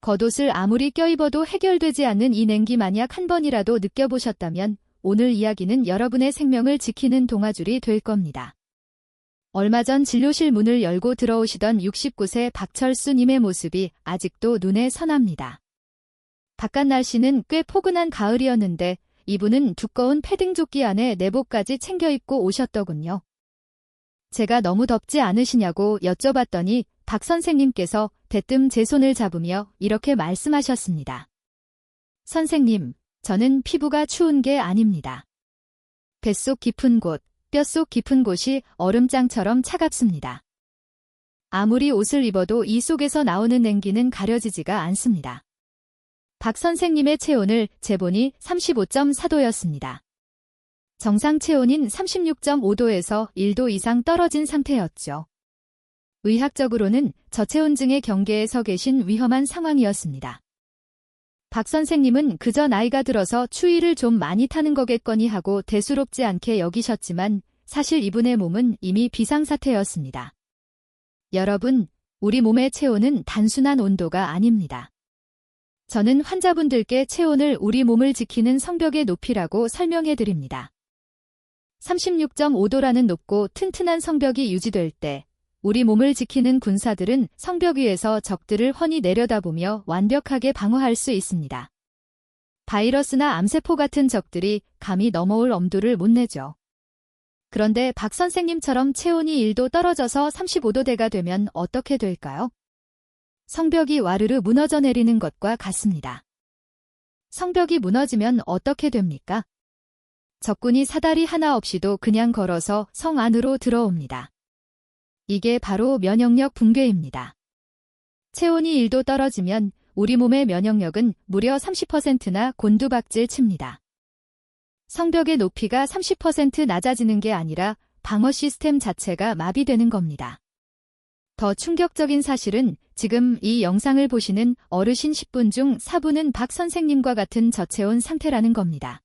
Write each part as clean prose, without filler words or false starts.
겉옷을 아무리 껴입어도 해결되지 않는 이 냉기 만약 한 번이라도 느껴보셨다면 오늘 이야기는 여러분의 생명을 지키는 동아줄이 될 겁니다. 얼마 전 진료실 문을 열고 들어오시던 69세 박철수님의 모습이 아직도 눈에 선합니다. 바깥 날씨는 꽤 포근한 가을이었는데 이분은 두꺼운 패딩 조끼 안에 내복까지 챙겨 입고 오셨더군요. 제가 너무 덥지 않으시냐고 여쭤봤더니 박 선생님께서 대뜸 제 손을 잡으며 이렇게 말씀하셨습니다. 선생님, 저는 피부가 추운 게 아닙니다. 뱃속 깊은 곳, 뼛속 깊은 곳이 얼음장처럼 차갑습니다. 아무리 옷을 입어도 이 속에서 나오는 냉기는 가려지지가 않습니다. 박 선생님의 체온을 재보니 35.4도였습니다. 정상 체온인 36.5도에서 1도 이상 떨어진 상태였죠. 의학적으로는 저체온증의 경계에 서 계신 위험한 상황이었습니다. 박 선생님은 그저 나이가 들어서 추위를 좀 많이 타는 거겠거니 하고 대수롭지 않게 여기셨지만 사실 이분의 몸은 이미 비상사태였습니다. 여러분, 우리 몸의 체온은 단순한 온도가 아닙니다. 저는 환자분들께 체온을 우리 몸을 지키는 성벽의 높이라고 설명해드립니다. 36.5도라는 높고 튼튼한 성벽이 유지될 때 우리 몸을 지키는 군사들은 성벽 위에서 적들을 훤히 내려다보며 완벽하게 방어할 수 있습니다. 바이러스나 암세포 같은 적들이 감히 넘어올 엄두를 못 내죠. 그런데 박 선생님처럼 체온이 1도 떨어져서 35도대가 되면 어떻게 될까요? 성벽이 와르르 무너져 내리는 것과 같습니다. 성벽이 무너지면 어떻게 됩니까? 적군이 사다리 하나 없이도 그냥 걸어서 성 안으로 들어옵니다. 이게 바로 면역력 붕괴입니다. 체온이 1도 떨어지면 우리 몸의 면역력은 무려 30%나 곤두박질 칩니다. 성벽의 높이가 30% 낮아지는 게 아니라 방어 시스템 자체가 마비되는 겁니다. 더 충격적인 사실은 지금 이 영상을 보시는 어르신 10분 중 4분은 박 선생님과 같은 저체온 상태라는 겁니다.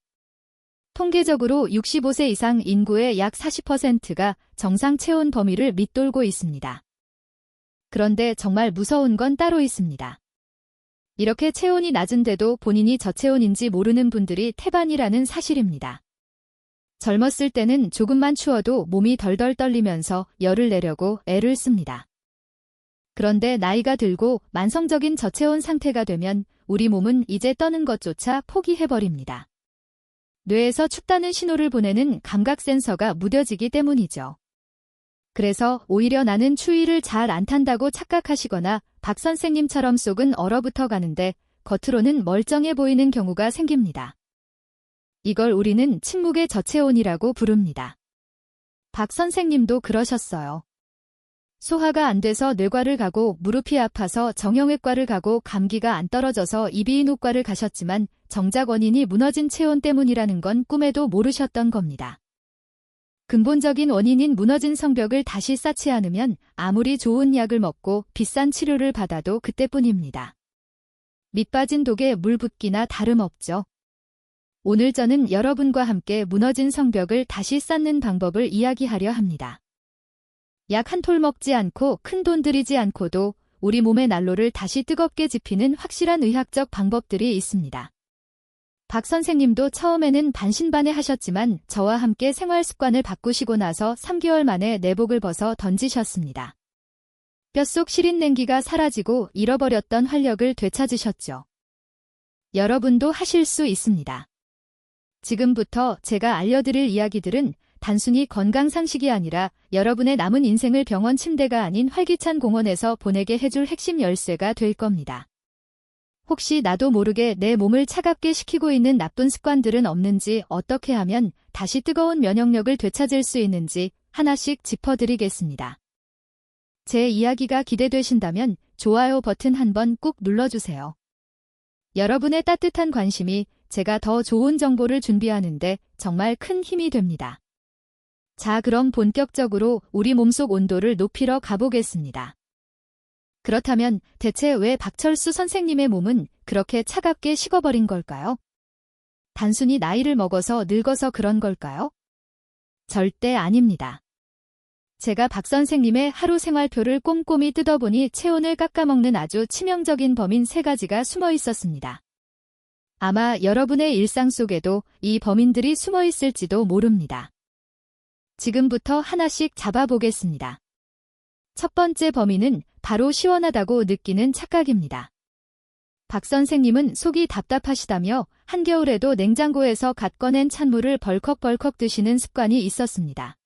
통계적으로 65세 이상 인구의 약 40%가 정상 체온 범위를 밑돌고 있습니다. 그런데 정말 무서운 건 따로 있습니다. 이렇게 체온이 낮은데도 본인이 저체온인지 모르는 분들이 태반이라는 사실입니다. 젊었을 때는 조금만 추워도 몸이 덜덜 떨리면서 열을 내려고 애를 씁니다. 그런데 나이가 들고 만성적인 저체온 상태가 되면 우리 몸은 이제 떠는 것조차 포기해버립니다. 뇌에서 춥다는 신호를 보내는 감각 센서가 무뎌지기 때문이죠. 그래서 오히려 나는 추위를 잘 안 탄다고 착각하시거나 박 선생님처럼 속은 얼어붙어 가는데 겉으로는 멀쩡해 보이는 경우가 생깁니다. 이걸 우리는 침묵의 저체온이라고 부릅니다. 박 선생님도 그러셨어요. 소화가 안 돼서 뇌과를 가고 무릎이 아파서 정형외과를 가고 감기가 안 떨어져서 이비인후과를 가셨지만 정작 원인이 무너진 체온 때문이라는 건 꿈에도 모르셨던 겁니다. 근본적인 원인인 무너진 성벽을 다시 쌓지 않으면 아무리 좋은 약을 먹고 비싼 치료를 받아도 그때뿐입니다. 밑 빠진 독에 물 붓기나 다름없죠. 오늘 저는 여러분과 함께 무너진 성벽을 다시 쌓는 방법을 이야기하려 합니다. 약 한 톨 먹지 않고 큰 돈 들이지 않고도 우리 몸의 난로를 다시 뜨겁게 지피는 확실한 의학적 방법들이 있습니다. 박 선생님도 처음에는 반신반의하셨지만 저와 함께 생활 습관을 바꾸시고 나서 3개월 만에 내복을 벗어 던지셨습니다. 뼛속 시린 냉기가 사라지고 잃어버렸던 활력을 되찾으셨죠. 여러분도 하실 수 있습니다. 지금부터 제가 알려드릴 이야기들은 단순히 건강상식이 아니라 여러분의 남은 인생을 병원 침대가 아닌 활기찬 공원에서 보내게 해줄 핵심 열쇠가 될 겁니다. 혹시 나도 모르게 내 몸을 차갑게 식히고 있는 나쁜 습관들은 없는지, 어떻게 하면 다시 뜨거운 면역력을 되찾을 수 있는지 하나씩 짚어드리겠습니다. 제 이야기가 기대되신다면 좋아요 버튼 한번 꾹 눌러주세요. 여러분의 따뜻한 관심이 제가 더 좋은 정보를 준비하는데 정말 큰 힘이 됩니다. 자, 그럼 본격적으로 우리 몸속 온도를 높이러 가보겠습니다. 그렇다면 대체 왜 박철수 선생님의 몸은 그렇게 차갑게 식어버린 걸까요? 단순히 나이를 먹어서 늙어서 그런 걸까요? 절대 아닙니다. 제가 박 선생님의 하루 생활표를 꼼꼼히 뜯어보니 체온을 깎아먹는 아주 치명적인 범인 3가지가 숨어 있었습니다. 아마 여러분의 일상 속에도 이 범인들이 숨어 있을지도 모릅니다. 지금부터 하나씩 잡아보겠습니다. 첫 번째 범인은 바로 시원하다고 느끼는 착각입니다. 박 선생님은 속이 답답하시다며 한겨울에도 냉장고에서 갓 꺼낸 찬물을 벌컥벌컥 드시는 습관이 있었습니다.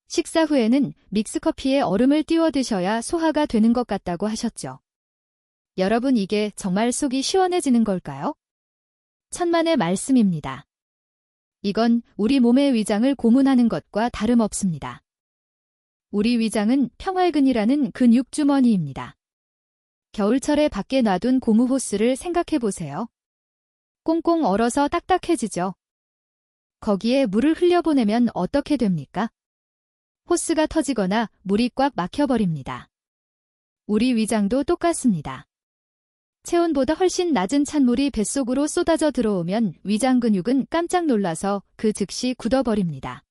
식사 후에는 믹스커피에 얼음을 띄워 드셔야 소화가 되는 것 같다고 하셨죠. 여러분, 이게 정말 속이 시원해지는 걸까요? 천만의 말씀입니다. 이건 우리 몸의 위장을 고문하는 것과 다름없습니다. 우리 위장은 평활근이라는 근육주머니입니다. 겨울철에 밖에 놔둔 고무 호스를 생각해보세요. 꽁꽁 얼어서 딱딱해지죠. 거기에 물을 흘려보내면 어떻게 됩니까? 호스가 터지거나 물이 꽉 막혀버립니다. 우리 위장도 똑같습니다. 체온보다 훨씬 낮은 찬물이 뱃속으로 쏟아져 들어오면 위장 근육은 깜짝 놀라서 그 즉시 굳어버립니다.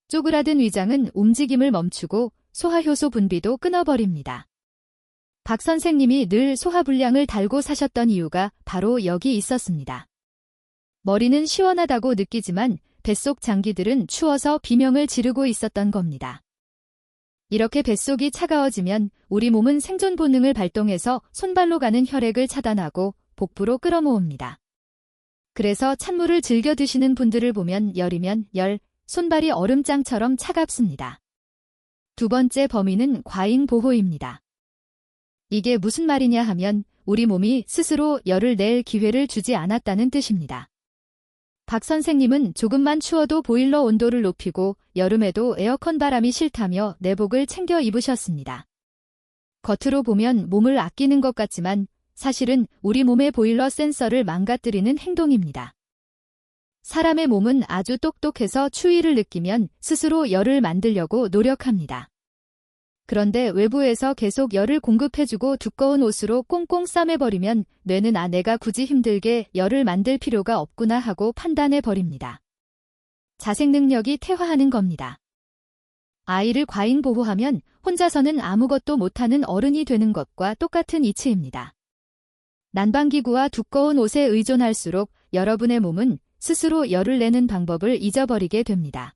쪼그라든 위장은 움직임을 멈추고 소화효소 분비도 끊어버립니다. 박 선생님이 늘 소화불량을 달고 사셨던 이유가 바로 여기 있었습니다. 머리는 시원하다고 느끼지만 뱃속 장기들은 추워서 비명을 지르고 있었던 겁니다. 이렇게 뱃속이 차가워지면 우리 몸은 생존 본능을 발동해서 손발로 가는 혈액을 차단하고 복부로 끌어모읍니다. 그래서 찬물을 즐겨 드시는 분들을 보면 열이면 열, 손발이 얼음장처럼 차갑습니다. 두 번째 범인은 과잉 보호입니다. 이게 무슨 말이냐 하면 우리 몸이 스스로 열을 낼 기회를 주지 않았다는 뜻입니다. 박 선생님은 조금만 추워도 보일러 온도를 높이고 여름에도 에어컨 바람이 싫다며 내복을 챙겨 입으셨습니다. 겉으로 보면 몸을 아끼는 것 같지만 사실은 우리 몸의 보일러 센서를 망가뜨리는 행동입니다. 사람의 몸은 아주 똑똑해서 추위를 느끼면 스스로 열을 만들려고 노력합니다. 그런데 외부에서 계속 열을 공급해주고 두꺼운 옷으로 꽁꽁 싸매버리면 뇌는 내가 굳이 힘들게 열을 만들 필요가 없구나 하고 판단해버립니다. 자생 능력이 퇴화하는 겁니다. 아이를 과잉 보호하면 혼자서는 아무것도 못하는 어른이 되는 것과 똑같은 이치입니다. 난방기구와 두꺼운 옷에 의존할수록 여러분의 몸은 스스로 열을 내는 방법을 잊어버리게 됩니다.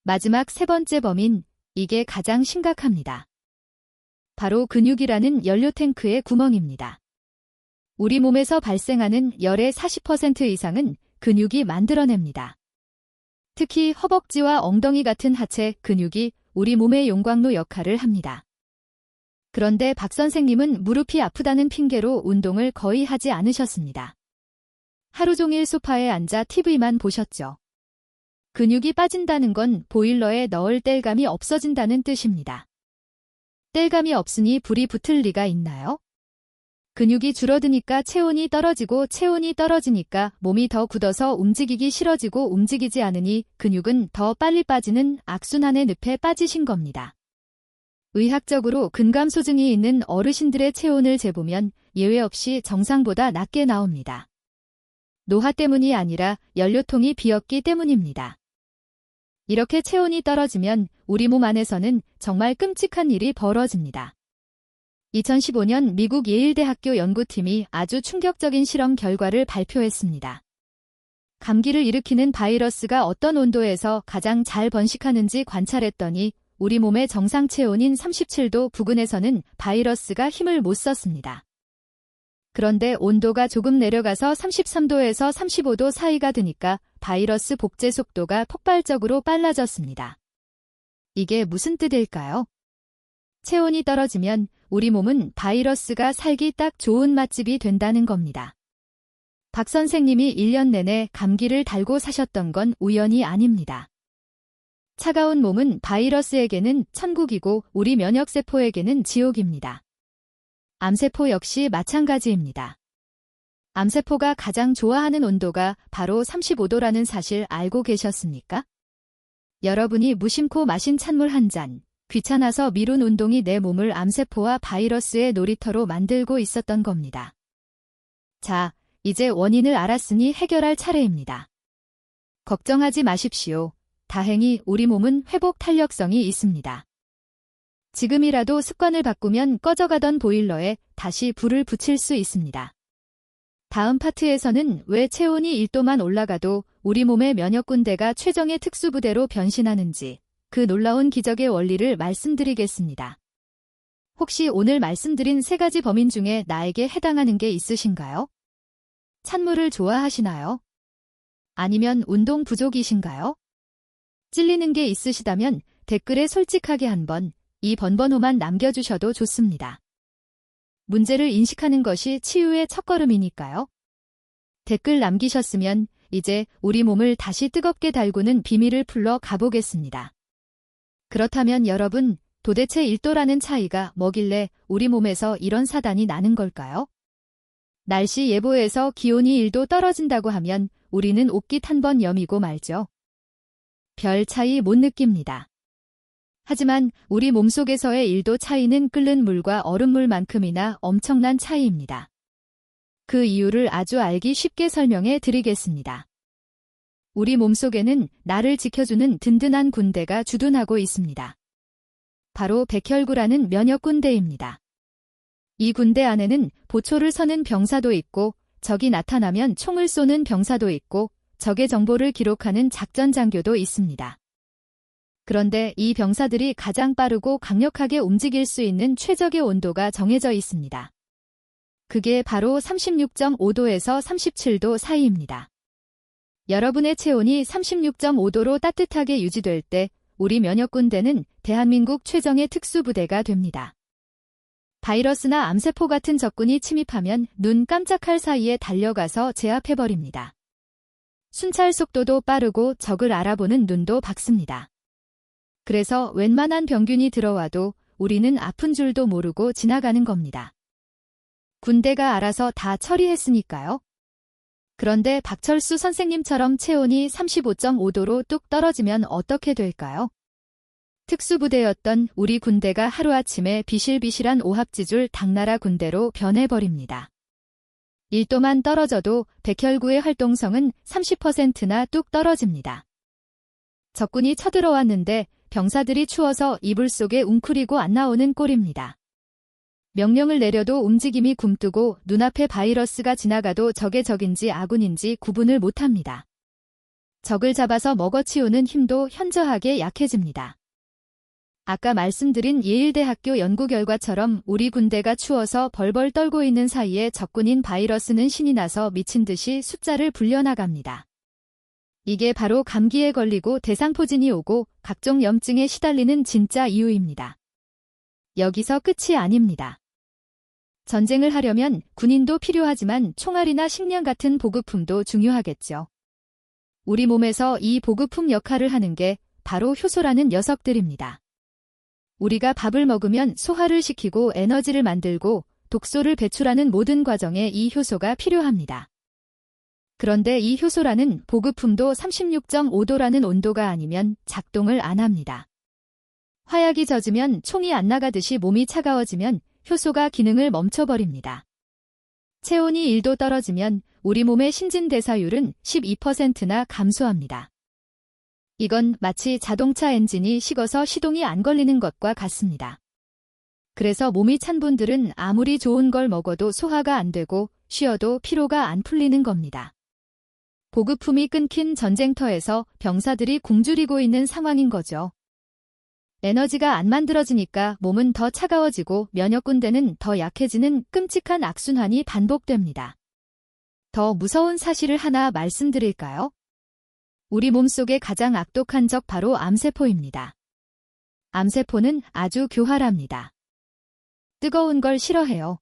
마지막 세 번째 범인, 이게 가장 심각합니다. 바로 근육이라는 연료 탱크의 구멍입니다. 우리 몸에서 발생하는 열의 40% 이상은 근육이 만들어냅니다. 특히 허벅지와 엉덩이 같은 하체 근육이 우리 몸의 용광로 역할을 합니다. 그런데 박 선생님은 무릎이 아프다는 핑계로 운동을 거의 하지 않으셨습니다. 하루 종일 소파에 앉아 TV만 보셨죠. 근육이 빠진다는 건 보일러에 넣을 땔감이 없어진다는 뜻입니다. 땔감이 없으니 불이 붙을 리가 있나요? 근육이 줄어드니까 체온이 떨어지고 체온이 떨어지니까 몸이 더 굳어서 움직이기 싫어지고 움직이지 않으니 근육은 더 빨리 빠지는 악순환의 늪에 빠지신 겁니다. 의학적으로 근감소증이 있는 어르신들의 체온을 재보면 예외 없이 정상보다 낮게 나옵니다. 노화 때문이 아니라 연료통이 비었기 때문입니다. 이렇게 체온이 떨어지면 우리 몸 안에서는 정말 끔찍한 일이 벌어집니다. 2015년 미국 예일대학교 연구팀이 아주 충격적인 실험 결과를 발표했습니다. 감기를 일으키는 바이러스가 어떤 온도에서 가장 잘 번식하는지 관찰했더니 우리 몸의 정상 체온인 37도 부근에서는 바이러스가 힘을 못 썼습니다. 그런데 온도가 조금 내려가서 33도에서 35도 사이가 되니까 바이러스 복제 속도가 폭발적으로 빨라졌습니다. 이게 무슨 뜻일까요? 체온이 떨어지면 우리 몸은 바이러스가 살기 딱 좋은 맛집이 된다는 겁니다. 박 선생님이 1년 내내 감기를 달고 사셨던 건 우연이 아닙니다. 차가운 몸은 바이러스에게는 천국이고 우리 면역세포에게는 지옥입니다. 암세포 역시 마찬가지입니다. 암세포가 가장 좋아하는 온도가 바로 35도라는 사실 알고 계셨습니까? 여러분이 무심코 마신 찬물 한 잔, 귀찮아서 미룬 운동이 내 몸을 암세포와 바이러스의 놀이터로 만들고 있었던 겁니다. 자, 이제 원인을 알았으니 해결할 차례입니다. 걱정하지 마십시오. 다행히 우리 몸은 회복 탄력성이 있습니다. 지금이라도 습관을 바꾸면 꺼져가던 보일러에 다시 불을 붙일 수 있습니다. 다음 파트에서는 왜 체온이 1도만 올라가도 우리 몸의 면역군대가 최정의 특수부대로 변신하는지 그 놀라운 기적의 원리를 말씀드리겠습니다. 혹시 오늘 말씀드린 3가지 범인 중에 나에게 해당하는 게 있으신가요? 찬물을 좋아하시나요? 아니면 운동 부족이신가요? 찔리는 게 있으시다면 댓글에 솔직하게 한번 이 번번호만 남겨주셔도 좋습니다. 문제를 인식하는 것이 치유의 첫걸음이니까요. 댓글 남기셨으면 이제 우리 몸을 다시 뜨겁게 달구는 비밀을 풀러 가보겠습니다. 그렇다면 여러분, 도대체 1도라는 차이가 뭐길래 우리 몸에서 이런 사단이 나는 걸까요? 날씨 예보에서 기온이 1도 떨어진다고 하면 우리는 옷깃 한번 여미고 말죠. 별 차이 못 느낍니다. 하지만 우리 몸속에서의 1도 차이는 끓는 물과 얼음물만큼이나 엄청난 차이입니다. 그 이유를 아주 알기 쉽게 설명해 드리겠습니다. 우리 몸속에는 나를 지켜주는 든든한 군대가 주둔하고 있습니다. 바로 백혈구라는 면역군대입니다. 이 군대 안에는 보초를 서는 병사도 있고 적이 나타나면 총을 쏘는 병사도 있고 적의 정보를 기록하는 작전장교도 있습니다. 그런데 이 병사들이 가장 빠르고 강력하게 움직일 수 있는 최적의 온도가 정해져 있습니다. 그게 바로 36.5도에서 37도 사이입니다. 여러분의 체온이 36.5도로 따뜻하게 유지될 때 우리 면역군대는 대한민국 최정의 특수부대가 됩니다. 바이러스나 암세포 같은 적군이 침입하면 눈 깜짝할 사이에 달려가서 제압해버립니다. 순찰 속도도 빠르고 적을 알아보는 눈도 밝습니다. 그래서 웬만한 병균이 들어와도 우리는 아픈 줄도 모르고 지나가는 겁니다. 군대가 알아서 다 처리했으니까요. 그런데 박철수 선생님처럼 체온이 35.5도로 뚝 떨어지면 어떻게 될까요? 특수부대였던 우리 군대가 하루아침에 비실비실한 오합지졸 당나라 군대로 변해버립니다. 1도만 떨어져도 백혈구의 활동성은 30%나 뚝 떨어집니다. 적군이 쳐들어왔는데 병사들이 추워서 이불 속에 웅크리고 안 나오는 꼴입니다. 명령을 내려도 움직임이 굼뜨고 눈앞에 바이러스가 지나가도 적의 적인지 아군인지 구분을 못합니다. 적을 잡아서 먹어치우는 힘도 현저하게 약해집니다. 아까 말씀드린 예일대학교 연구 결과처럼 우리 군대가 추워서 벌벌 떨고 있는 사이에 적군인 바이러스는 신이 나서 미친 듯이 숫자를 불려나갑니다. 이게 바로 감기에 걸리고 대상포진이 오고 각종 염증에 시달리는 진짜 이유입니다. 여기서 끝이 아닙니다. 전쟁을 하려면 군인도 필요하지만 총알이나 식량 같은 보급품도 중요하겠죠. 우리 몸에서 이 보급품 역할을 하는 게 바로 효소라는 녀석들입니다. 우리가 밥을 먹으면 소화를 시키고 에너지를 만들고 독소를 배출하는 모든 과정에 이 효소가 필요합니다. 그런데 이 효소라는 보급품도 36.5도라는 온도가 아니면 작동을 안 합니다. 화약이 젖으면 총이 안 나가듯이 몸이 차가워지면 효소가 기능을 멈춰버립니다. 체온이 1도 떨어지면 우리 몸의 신진대사율은 12%나 감소합니다. 이건 마치 자동차 엔진이 식어서 시동이 안 걸리는 것과 같습니다. 그래서 몸이 찬 분들은 아무리 좋은 걸 먹어도 소화가 안 되고 쉬어도 피로가 안 풀리는 겁니다. 보급품이 끊긴 전쟁터에서 병사들이 굶주리고 있는 상황인 거죠. 에너지가 안 만들어지니까 몸은 더 차가워지고 면역군대는 더 약해지는 끔찍한 악순환이 반복됩니다. 더 무서운 사실을 하나 말씀드릴까요? 우리 몸속의 가장 악독한 적 바로 암세포입니다. 암세포는 아주 교활합니다. 뜨거운 걸 싫어해요.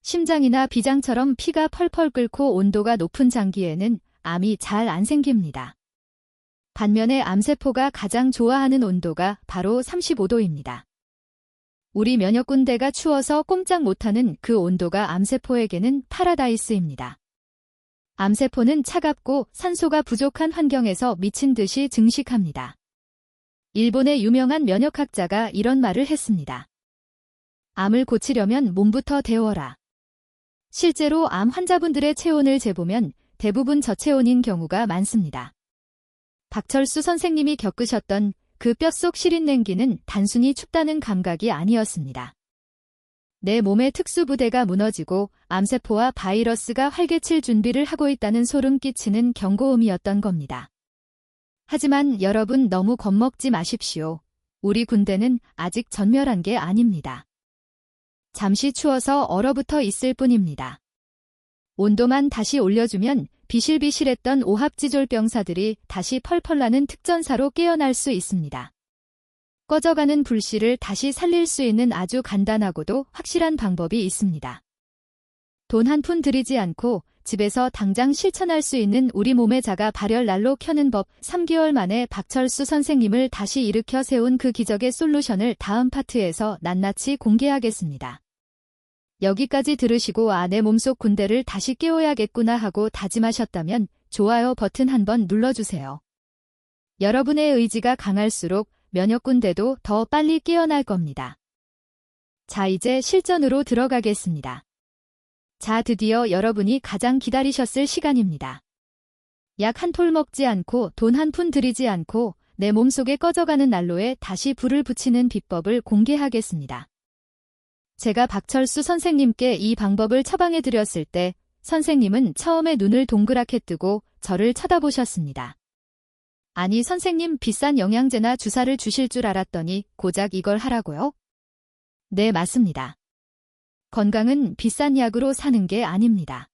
심장이나 비장처럼 피가 펄펄 끓고 온도가 높은 장기에는 암이 잘 안 생깁니다. 반면에 암세포가 가장 좋아하는 온도가 바로 35도입니다. 우리 면역군대가 추워서 꼼짝 못하는 그 온도가 암세포에게는 파라다이스입니다. 암세포는 차갑고 산소가 부족한 환경에서 미친 듯이 증식합니다. 일본의 유명한 면역학자가 이런 말을 했습니다. 암을 고치려면 몸부터 데워라. 실제로 암 환자분들의 체온을 재보면 대부분 저체온인 경우가 많습니다. 박철수 선생님이 겪으셨던 그 뼛속 시린 냉기는 단순히 춥다는 감각이 아니었습니다. 내 몸의 특수부대가 무너지고 암세포와 바이러스가 활개칠 준비를 하고 있다는 소름 끼치는 경고음이었던 겁니다. 하지만 여러분 너무 겁먹지 마십시오. 우리 군대는 아직 전멸한 게 아닙니다. 잠시 추워서 얼어붙어 있을 뿐입니다. 온도만 다시 올려주면 비실비실했던 오합지졸 병사들이 다시 펄펄 나는 특전사로 깨어날 수 있습니다. 꺼져가는 불씨를 다시 살릴 수 있는 아주 간단하고도 확실한 방법이 있습니다. 돈 한 푼 들이지 않고 집에서 당장 실천할 수 있는 우리 몸의 자가 발열 난로 켜는 법. 3개월 만에 박철수 선생님을 다시 일으켜 세운 그 기적의 솔루션을 다음 파트에서 낱낱이 공개하겠습니다. 여기까지 들으시고 내 몸속 군대를 다시 깨워야겠구나 하고 다짐하셨다면 좋아요 버튼 한번 눌러주세요. 여러분의 의지가 강할수록 면역군대도 더 빨리 깨어날 겁니다. 자, 이제 실전으로 들어가겠습니다. 자, 드디어 여러분이 가장 기다리셨을 시간입니다. 약 한 톨 먹지 않고 돈 한 푼 들이지 않고 내 몸속에 꺼져가는 난로에 다시 불을 붙이는 비법을 공개하겠습니다. 제가 박철수 선생님께 이 방법을 처방해 드렸을 때 선생님은 처음에 눈을 동그랗게 뜨고 저를 쳐다보셨습니다. 아니 선생님 비싼 영양제나 주사를 주실 줄 알았더니 고작 이걸 하라고요? 네, 맞습니다. 건강은 비싼 약으로 사는 게 아닙니다.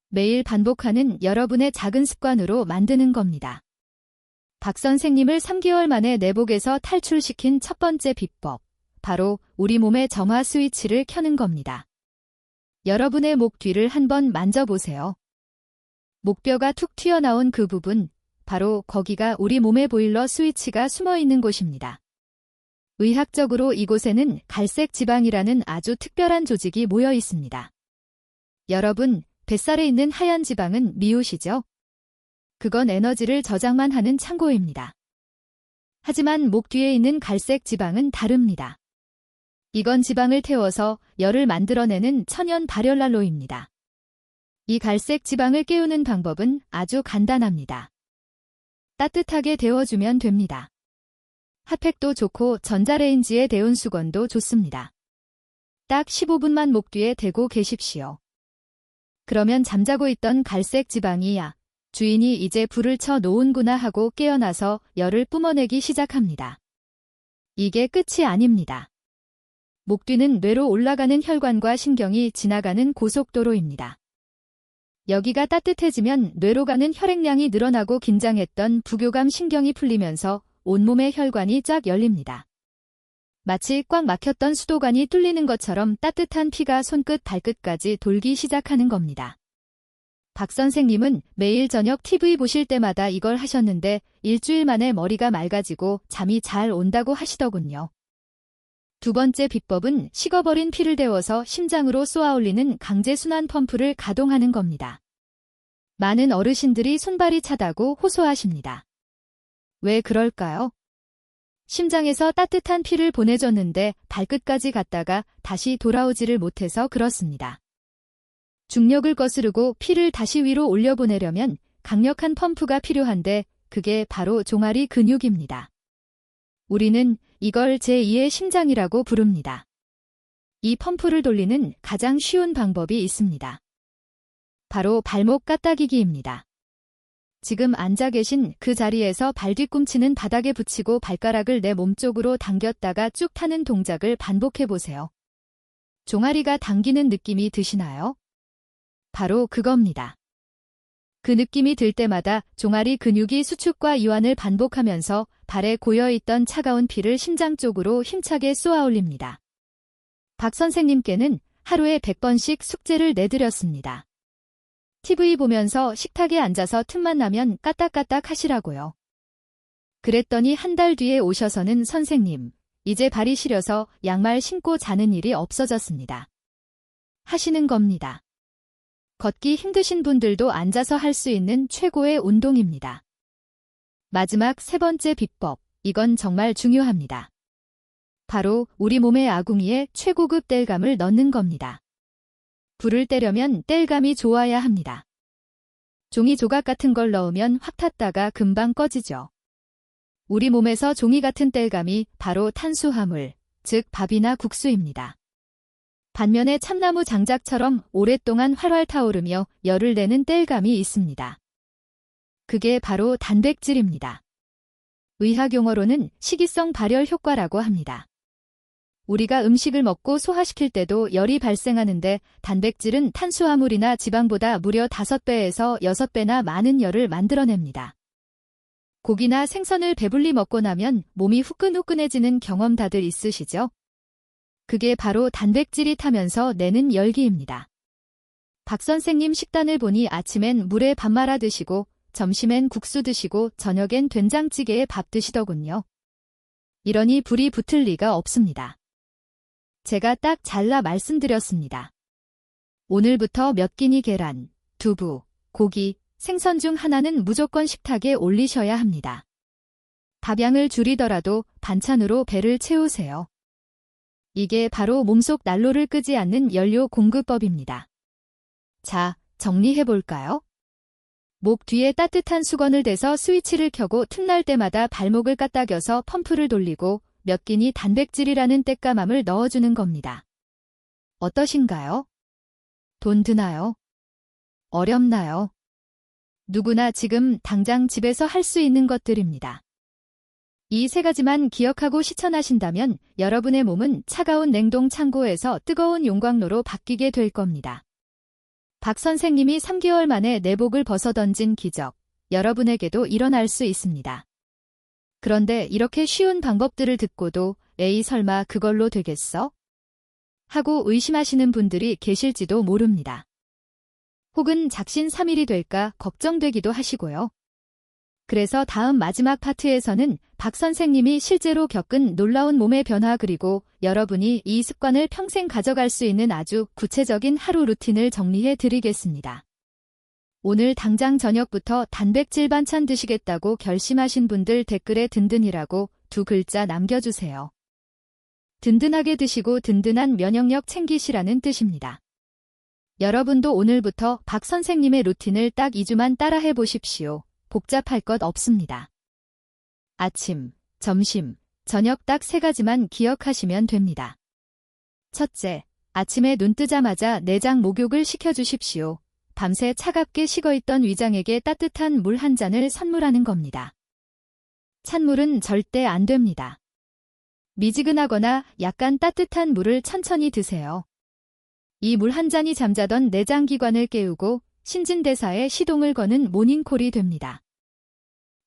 매일 반복하는 여러분의 작은 습관으로 만드는 겁니다. 박 선생님을 3개월 만에 내복에서 탈출시킨 첫 번째 비법, 바로 우리 몸의 정화 스위치를 켜는 겁니다. 여러분의 목 뒤를 한번 만져보세요. 목뼈가 툭 튀어나온 그 부분, 바로 거기가 우리 몸의 보일러 스위치가 숨어 있는 곳입니다. 의학적으로 이곳에는 갈색 지방이라는 아주 특별한 조직이 모여 있습니다. 여러분, 뱃살에 있는 하얀 지방은 미우시죠? 그건 에너지를 저장만 하는 창고입니다. 하지만 목 뒤에 있는 갈색 지방은 다릅니다. 이건 지방을 태워서 열을 만들어내는 천연 발열난로입니다. 이 갈색 지방을 깨우는 방법은 아주 간단합니다. 따뜻하게 데워주면 됩니다. 핫팩도 좋고 전자레인지에 데운 수건도 좋습니다. 딱 15분만 목 뒤에 대고 계십시오. 그러면 잠자고 있던 갈색 지방이 주인이 이제 불을 쳐 놓은구나 하고 깨어나서 열을 뿜어내기 시작합니다. 이게 끝이 아닙니다. 목 뒤는 뇌로 올라가는 혈관과 신경이 지나가는 고속도로입니다. 여기가 따뜻해지면 뇌로 가는 혈액량이 늘어나고 긴장했던 부교감 신경이 풀리면서 온몸의 혈관이 쫙 열립니다. 마치 꽉 막혔던 수도관이 뚫리는 것처럼 따뜻한 피가 손끝 발끝까지 돌기 시작하는 겁니다. 박 선생님은 매일 저녁 TV 보실 때마다 이걸 하셨는데 일주일 만에 머리가 맑아지고 잠이 잘 온다고 하시더군요. 두 번째 비법은 식어버린 피를 데워서 심장으로 쏘아올리는 강제순환 펌프를 가동하는 겁니다. 많은 어르신들이 손발이 차다고 호소하십니다. 왜 그럴까요? 심장에서 따뜻한 피를 보내줬는데 발끝까지 갔다가 다시 돌아오지를 못해서 그렇습니다. 중력을 거스르고 피를 다시 위로 올려보내려면 강력한 펌프가 필요한데 그게 바로 종아리 근육입니다. 우리는 이걸 제2의 심장이라고 부릅니다. 이 펌프를 돌리는 가장 쉬운 방법이 있습니다. 바로 발목 까딱이기입니다. 지금 앉아 계신 그 자리에서 발 뒤꿈치는 바닥에 붙이고 발가락을 내 몸쪽으로 당겼다가 쭉 타는 동작을 반복해보세요. 종아리가 당기는 느낌이 드시나요? 바로 그겁니다. 그 느낌이 들 때마다 종아리 근육이 수축과 이완을 반복하면서 발에 고여있던 차가운 피를 심장 쪽으로 힘차게 쏘아올립니다. 박 선생님께는 하루에 100번씩 숙제를 내드렸습니다. TV 보면서 식탁에 앉아서 틈만 나면 까딱까딱 하시라고요. 그랬더니 한 달 뒤에 오셔서는 선생님, 이제 발이 시려서 양말 신고 자는 일이 없어졌습니다. 하시는 겁니다. 걷기 힘드신 분들도 앉아서 할 수 있는 최고의 운동입니다. 마지막 세 번째 비법, 이건 정말 중요합니다. 바로 우리 몸의 아궁이에 최고급 땔감을 넣는 겁니다. 불을 떼려면 땔감이 좋아야 합니다. 종이 조각 같은 걸 넣으면 확 탔다가 금방 꺼지죠. 우리 몸에서 종이 같은 땔감이 바로 탄수화물, 즉 밥이나 국수입니다. 반면에 참나무 장작처럼 오랫동안 활활 타오르며 열을 내는 땔감이 있습니다. 그게 바로 단백질입니다. 의학 용어로는 식이성 발열 효과라고 합니다. 우리가 음식을 먹고 소화시킬 때도 열이 발생하는데 단백질은 탄수화물이나 지방보다 무려 5배에서 6배나 많은 열을 만들어냅니다. 고기나 생선을 배불리 먹고 나면 몸이 후끈후끈해지는 경험 다들 있으시죠? 그게 바로 단백질이 타면서 내는 열기입니다. 박 선생님 식단을 보니 아침엔 물에 밥 말아 드시고 점심엔 국수 드시고 저녁엔 된장찌개에 밥 드시더군요. 이러니 불이 붙을 리가 없습니다. 제가 딱 잘라 말씀드렸습니다. 오늘부터 몇 끼니 계란, 두부, 고기, 생선 중 하나는 무조건 식탁에 올리셔야 합니다. 밥양을 줄이더라도 반찬으로 배를 채우세요. 이게 바로 몸속 난로를 끄지 않는 연료 공급법입니다. 자, 정리해볼까요? 목 뒤에 따뜻한 수건을 대서 스위치를 켜고 틈날 때마다 발목을 까딱여서 펌프를 돌리고 몇 끼니 단백질이라는 땔감함을 넣어주는 겁니다. 어떠신가요? 돈 드나요? 어렵나요? 누구나 지금 당장 집에서 할 수 있는 것들입니다. 이 3가지만 기억하고 실천하신다면 여러분의 몸은 차가운 냉동 창고에서 뜨거운 용광로로 바뀌게 될 겁니다. 박 선생님이 3개월 만에 내복을 벗어던진 기적, 여러분에게도 일어날 수 있습니다. 그런데 이렇게 쉬운 방법들을 듣고도 에이 설마 그걸로 되겠어? 하고 의심하시는 분들이 계실지도 모릅니다. 혹은 작심삼일이 될까 걱정되기도 하시고요. 그래서 다음 마지막 파트에서는 박 선생님이 실제로 겪은 놀라운 몸의 변화 그리고 여러분이 이 습관을 평생 가져갈 수 있는 아주 구체적인 하루 루틴을 정리해 드리겠습니다. 오늘 당장 저녁부터 단백질 반찬 드시겠다고 결심하신 분들 댓글에 든든이라고 2글자 남겨주세요. 든든하게 드시고 든든한 면역력 챙기시라는 뜻입니다. 여러분도 오늘부터 박 선생님의 루틴을 딱 2주만 따라해 보십시오. 복잡할 것 없습니다. 아침, 점심, 저녁 딱 3가지만 기억하시면 됩니다. 첫째, 아침에 눈 뜨자마자 내장 목욕을 시켜주십시오. 밤새 차갑게 식어있던 위장에게 따뜻한 물 한 잔을 선물하는 겁니다. 찬물은 절대 안 됩니다. 미지근하거나 약간 따뜻한 물을 천천히 드세요. 이 물 한 잔이 잠자던 내장기관을 깨우고 신진대사에 시동을 거는 모닝콜이 됩니다.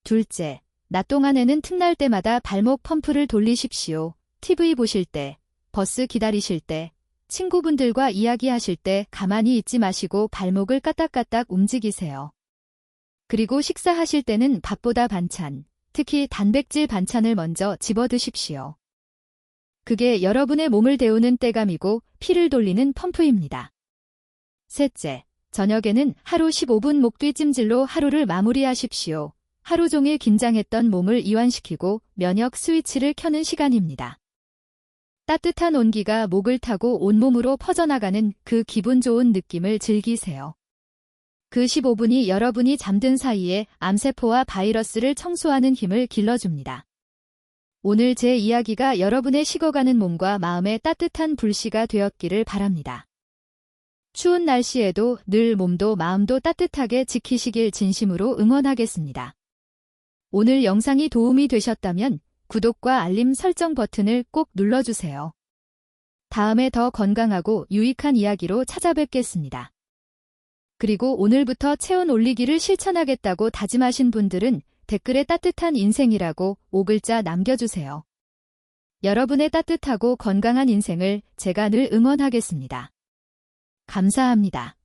둘째, 낮 동안에는 틈날 때마다 발목 펌프를 돌리십시오. TV 보실 때, 버스 기다리실 때, 친구분들과 이야기하실 때 가만히 있지 마시고 발목을 까딱까딱 움직이세요. 그리고 식사하실 때는 밥보다 반찬, 특히 단백질 반찬을 먼저 집어 드십시오. 그게 여러분의 몸을 데우는 땔감이고 피를 돌리는 펌프입니다. 셋째, 저녁에는 하루 15분 목뒤 찜질로 하루를 마무리하십시오. 하루 종일 긴장했던 몸을 이완시키고 면역 스위치를 켜는 시간입니다. 따뜻한 온기가 목을 타고 온몸으로 퍼져나가는 그 기분 좋은 느낌을 즐기세요. 그 15분이 여러분이 잠든 사이에 암세포와 바이러스를 청소하는 힘을 길러줍니다. 오늘 제 이야기가 여러분의 식어가는 몸과 마음의 따뜻한 불씨가 되었기를 바랍니다. 추운 날씨에도 늘 몸도 마음도 따뜻하게 지키시길 진심으로 응원하겠습니다. 오늘 영상이 도움이 되셨다면 구독과 알림 설정 버튼을 꼭 눌러주세요. 다음에 더 건강하고 유익한 이야기로 찾아뵙겠습니다. 그리고 오늘부터 체온 올리기를 실천하겠다고 다짐하신 분들은 댓글에 따뜻한 인생이라고 5글자 남겨주세요. 여러분의 따뜻하고 건강한 인생을 제가 늘 응원하겠습니다. 감사합니다.